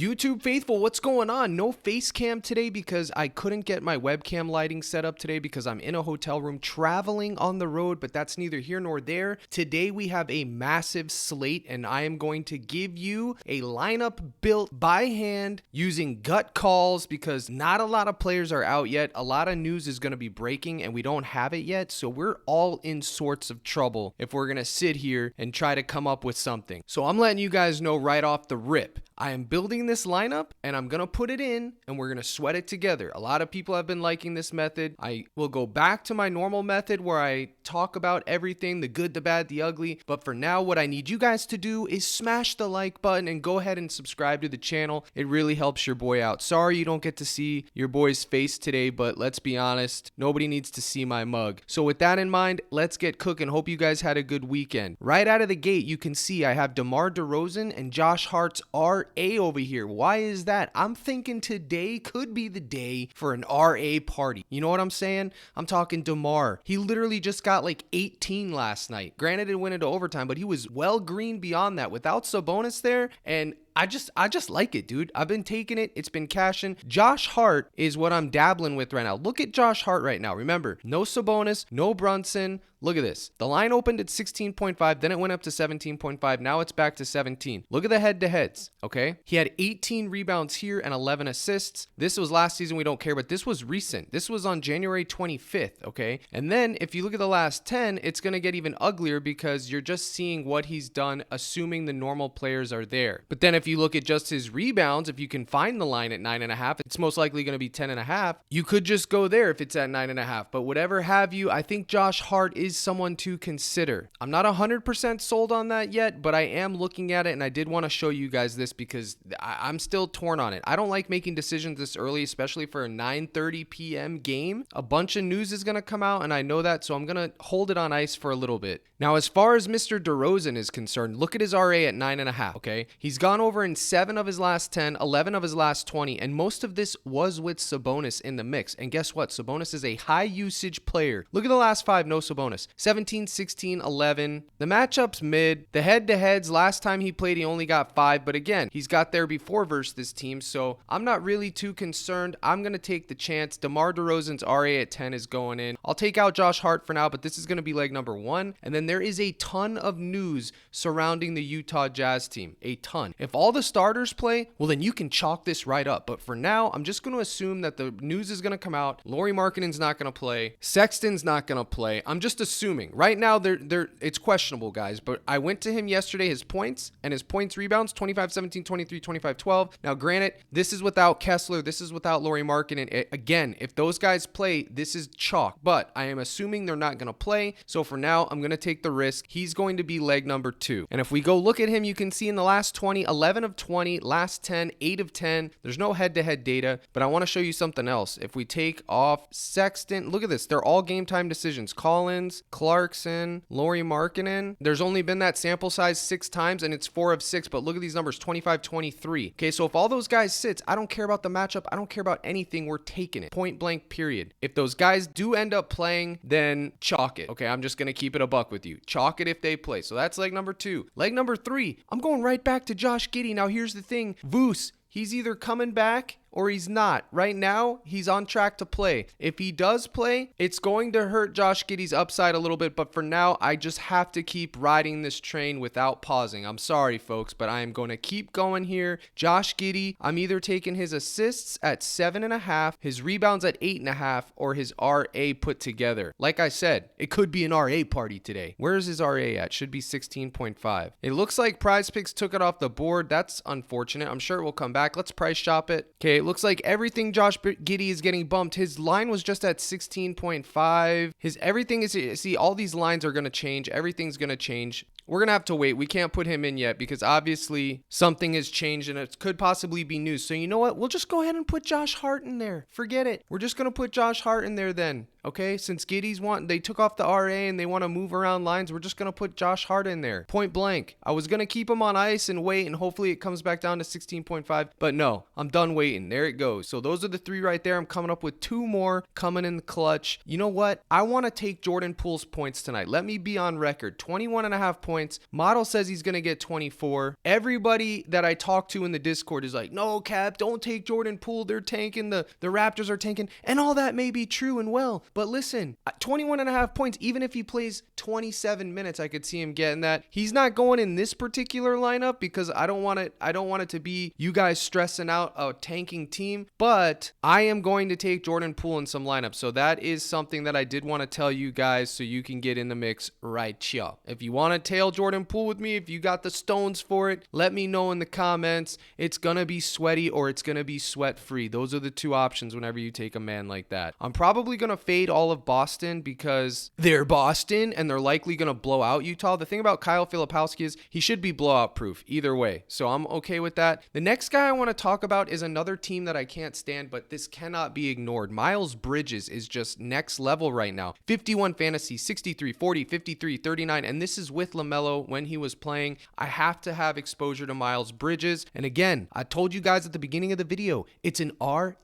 YouTube faithful, what's going on? No face cam today because I couldn't get my webcam lighting set up today because I'm in a hotel room traveling on the road, but that's neither here nor there. Today we have a massive slate and I am going to give you a lineup built by hand using gut calls because not a lot of players are out yet. A lot of news is going to be breaking and we don't have it yet, so we're all in sorts of trouble if we're going to sit here and try to come up with something. So I'm letting you guys know right off the rip. I am building this lineup and I'm going to put it in and we're going to sweat it together. A lot of people have been liking this method. I will go back to my normal method where I talk about everything, the good, the bad, the ugly. But for now, what I need you guys to do is smash the like button and go ahead and subscribe to the channel. It really helps your boy out. Sorry you don't get to see your boy's face today, but let's be honest, nobody needs to see my mug. So with that in mind, let's get cooking. Hope you guys had a good weekend. Right out of the gate, you can see I have DeRozan and Josh Hart's RA over here. Why is that? I'm thinking today could be the day for an RA party. You know what I'm saying? I'm talking DeMar. He literally just got like 18 last night. Granted, it went into overtime, but he was well green beyond that without Sabonis there, and I just like it, dude. I've been taking it. It's been cashing. Josh Hart is what I'm dabbling with right now. Look at Josh Hart right now. Remember, no Sabonis, no Brunson. Look at this. The line opened at 16.5, then it went up to 17.5. Now it's back to 17. Look at the head-to-heads, okay? He had 18 rebounds here and 11 assists. This was last season. We don't care, but this was recent. This was on January 25th, okay? And then if you look at the last 10, it's going to get even uglier because you're just seeing what he's done, assuming the normal players are there. But then if you look at just his rebounds, if you can find the line at 9.5, it's most likely going to be 10.5. You could just go there if it's at 9.5. But whatever have you, I think Josh Hart is someone to consider. I'm not 100% sold on that yet, but I am looking at it, and I did want to show you guys this because I'm still torn on it. I don't like making decisions this early, especially for a 9:30 p.m. game. A bunch of news is going to come out, and I know that, so I'm going to hold it on ice for a little bit. Now, as far as Mr. DeRozan is concerned, look at his RA at 9.5, okay? He's gone over in 7 of his last 10, 11 of his last 20, and most of this was with Sabonis in the mix. And guess what? Sabonis is a high usage player. Look at the last 5, no Sabonis. 17, 16, 11. The matchup's mid. The head-to-heads, last time he played, he only got 5, but again, he's got there before versus this team, so I'm not really too concerned. I'm going to take the chance. DeMar DeRozan's RA at 10 is going in. I'll take out Josh Hart for now, but this is going to be leg number 1, and then there is a ton of news surrounding the Utah Jazz team. A ton. If all the starters play, well, then you can chalk this right up. But for now, I'm just going to assume that the news is going to come out. Lauri Markkanen's not going to play. Sexton's not going to play. I'm just assuming. Right now, it's questionable, guys. But I went to him yesterday, his points and his points rebounds, 25, 17, 23, 25, 12. Now, granted, this is without Kessler. This is without Lauri Markkanen. Again, if those guys play, this is chalk. But I am assuming they're not going to play. So for now, I'm going to take the risk. He's going to be leg number 2. And if we go look at him, you can see in the last 20, 11 of 20, last 10, 8 of 10. There's no head-to-head data, but I want to show you something else. If we take off Sexton, look at this. They're all game time decisions. Collins, Clarkson, Lauri Markkanen. There's only been that sample size 6 times, and it's 4 of 6, but look at these numbers, 25, 23. Okay, so if all those guys sits, I don't care about the matchup. I don't care about anything. We're taking it. Point blank, period. If those guys do end up playing, then chalk it. Okay, I'm just going to keep it a buck with you. Chalk it if they play. So that's leg number 2. Leg number 3, I'm going right back to Josh Giddey. Now, here's the thing. Voos, he's either coming back or he's not. Right now, he's on track to play. If he does play, it's going to hurt Josh Giddey's upside a little bit, but for now, I just have to keep riding this train without pausing. I'm sorry, folks, but I am going to keep going here. Josh Giddey, I'm either taking his assists at 7.5, his rebounds at 8.5, or his RA put together. Like I said, it could be an RA party today. Where's his RA at? Should be 16.5. It looks like PrizePicks took it off the board. That's unfortunate. I'm sure it will come back. Let's price shop it. Okay, it looks like everything Josh Giddey is getting bumped. His line was just at 16.5. His everything is, see, all these lines are going to change. Everything's going to change. We're going to have to wait. We can't put him in yet because obviously something has changed and it could possibly be news. So you know what? We'll just go ahead and put Josh Hart in there. Forget it. We're just going to put Josh Hart in there then. okay? Since they took off the RA and they want to move around lines, we're just going to put Josh Hart in there. Point blank. I was going to keep him on ice and wait, and hopefully it comes back down to 16.5, but no, I'm done waiting. There it goes. So those are the 3 right there. I'm coming up with 2 more coming in the clutch. You know what? I want to take Jordan Poole's points tonight. Let me be on record. 21.5 points. Model says he's going to get 24. Everybody that I talk to in the Discord is like, no, Cap, don't take Jordan Poole. They're tanking. The Raptors are tanking. And all that may be true and well. But listen, 21.5 points, even if he plays 27 minutes, I could see him getting that. He's not going in this particular lineup because I don't want it to be you guys stressing out a tanking team. But I am going to take Jordan Poole in some lineups. So that is something that I did want to tell you guys so you can get in the mix right here. If you want to tail Jordan Poole with me, if you got the stones for it, let me know in the comments. It's going to be sweaty or it's going to be sweat free. Those are the 2 options whenever you take a man like that. I'm probably going to fade all of Boston because they're Boston and they're likely going to blow out Utah. The thing about Kyle Filipowski is he should be blowout proof either way. So I'm okay with that. The next guy I want to talk about is another team that I can't stand, but this cannot be ignored. Miles Bridges is just next level right now. 51 fantasy, 63, 40, 53, 39, and this is with LaMelo when he was playing. I have to have exposure to Miles Bridges. And again, I told you guys at the beginning of the video, it's an RA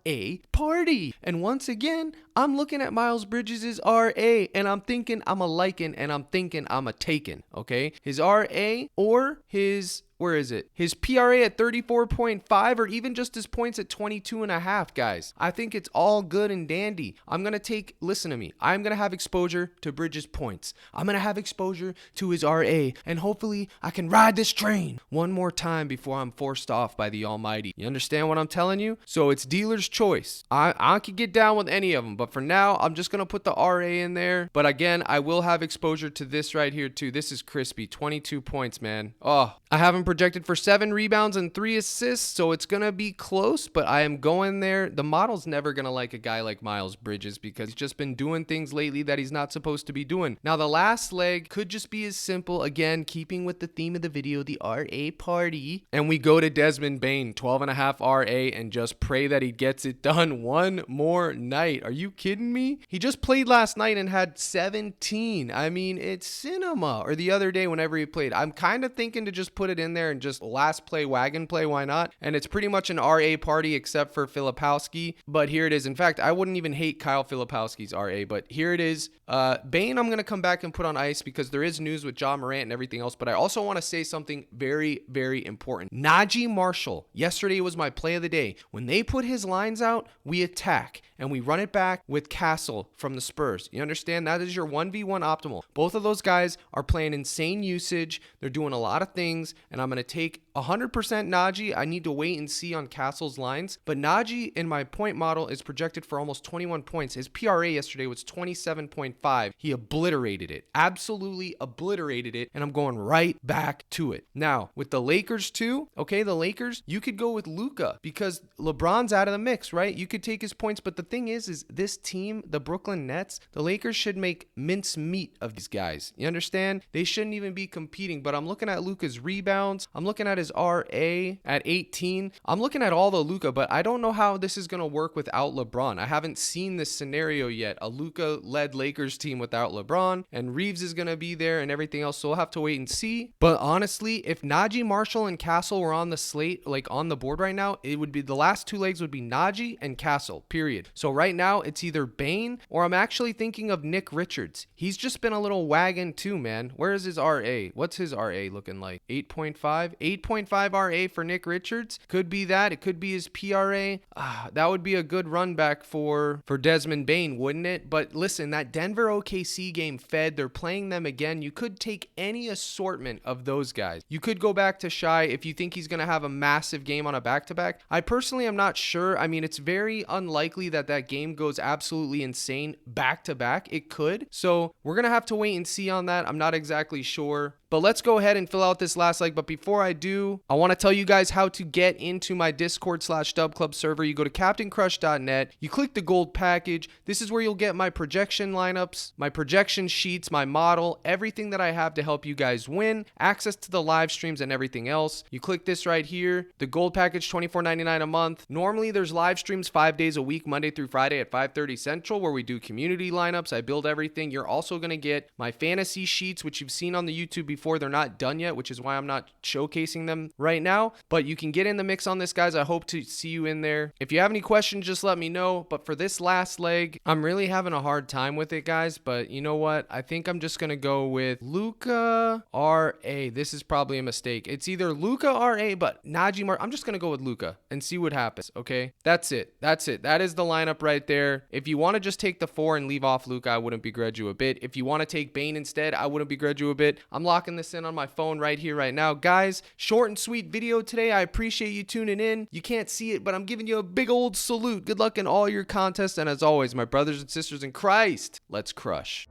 party. And once again, I'm looking at Miles Bridges' RA and I'm thinking I'm a liking and I'm thinking I'm a taken, okay? His RA or his his PRA at 34.5 or even just his points at 22.5, guys. I think it's all good and dandy. Listen to me. I'm going to have exposure to Bridges' points. I'm going to have exposure to his RA, and hopefully I can ride this train one more time before I'm forced off by the almighty. You understand what I'm telling you? So it's dealer's choice. I could get down with any of them, but for now, I'm just going to put the RA in there. But again, I will have exposure to this right here too. This is crispy. 22 points, man. Oh, I haven't projected for 7 rebounds and 3 assists, so it's going to be close, but I am going there. The model's never going to like a guy like Miles Bridges because he's just been doing things lately that he's not supposed to be doing. Now, the last leg could just be as simple, again, keeping with the theme of the video, the RA party, and we go to Desmond Bane, 12.5 RA, and just pray that he gets it done one more night. Are you kidding me? He just played last night and had 17. I mean, it's cinema. Or the other day whenever he played. I'm kind of thinking to just put it in there and just last play, wagon play, why not? And it's pretty much an RA party except for Filipowski, but here it is. In fact, I wouldn't even hate Kyle Filipowski's RA, but here it is. Bane, I'm going to come back and put on ice because there is news with John Morant and everything else, but I also want to say something very, very important. Najee Marshall, yesterday was my play of the day. When they put his lines out, we attack and we run it back with Castle from the Spurs. You understand? That is your 1v1 optimal. Both of those guys are playing insane usage. They're doing a lot of things, and I'm going to take 100% Najee. I need to wait and see on Castle's lines, but Najee in my point model is projected for almost 21 points. His PRA yesterday was 27.5. He obliterated it, absolutely obliterated it, and I'm going right back to it. Now, with the Lakers too, okay, the Lakers, you could go with Luka because LeBron's out of the mix, right? You could take his points, but the thing is this team, the Brooklyn Nets, the Lakers should make mince meat of these guys. You understand? They shouldn't even be competing, but I'm looking at Luka's rebounds. I'm looking at his RA at 18. I'm looking at all the Luka, but I don't know how this is going to work without LeBron. I haven't seen this scenario yet. A Luka-led Lakers team without LeBron, and Reeves is going to be there and everything else, so we'll have to wait and see. But honestly, if Najee Marshall and Castle were on the slate, like on the board right now, it would be the last 2 legs would be Najee and Castle, period. So right now, it's either Bane or I'm actually thinking of Nick Richards. He's just been a little wagon too, man. Where is his RA? What's his RA looking like? 8.5? 8.5 RA for Nick Richards. Could be that. It could be his PRA. That would be a good run back for Desmond Bane, wouldn't it? But listen, that Denver OKC game fed. They're playing them again. You could take any assortment of those guys. You could go back to Shai if you think he's going to have a massive game on a back-to-back. I personally am not sure. I mean, it's very unlikely that game goes absolutely insane back-to-back. It could. So we're going to have to wait and see on that. I'm not exactly sure. But let's go ahead and fill out this last leg. But before I do, I want to tell you guys how to get into my Discord/Dub Club server. You go to CaptainCrush.net, you click the gold package. This is where you'll get my projection lineups, my projection sheets, my model, everything that I have to help you guys win, access to the live streams and everything else. You click this right here, the gold package, $24.99 a month. Normally there's live streams 5 days a week, Monday through Friday at 5:30 Central, where we do community lineups. I build everything. You're also going to get my fantasy sheets, which you've seen on the YouTube before. They're not done yet, which is why I'm not showcasing them right now, but you can get in the mix on this, guys. I hope to see you in there. If you have any questions, just let me know. But for this last leg, I'm really having a hard time with it, guys, but you know what? I think I'm just going to go with Luka RA. This is probably a mistake. It's either Luka RA, but Najee Mark. I'm just going to go with Luka and see what happens, okay? That's it. That is the lineup right there. If you want to just take the 4 and leave off Luka, I wouldn't begrudge you a bit. If you want to take Bane instead, I wouldn't begrudge you a bit. I'm locking this in on my phone right here, right now. Guys, short and sweet video today. I appreciate you tuning in. You can't see it, but I'm giving you a big old salute. Good luck in all your contests. And as always, my brothers and sisters in Christ, let's crush.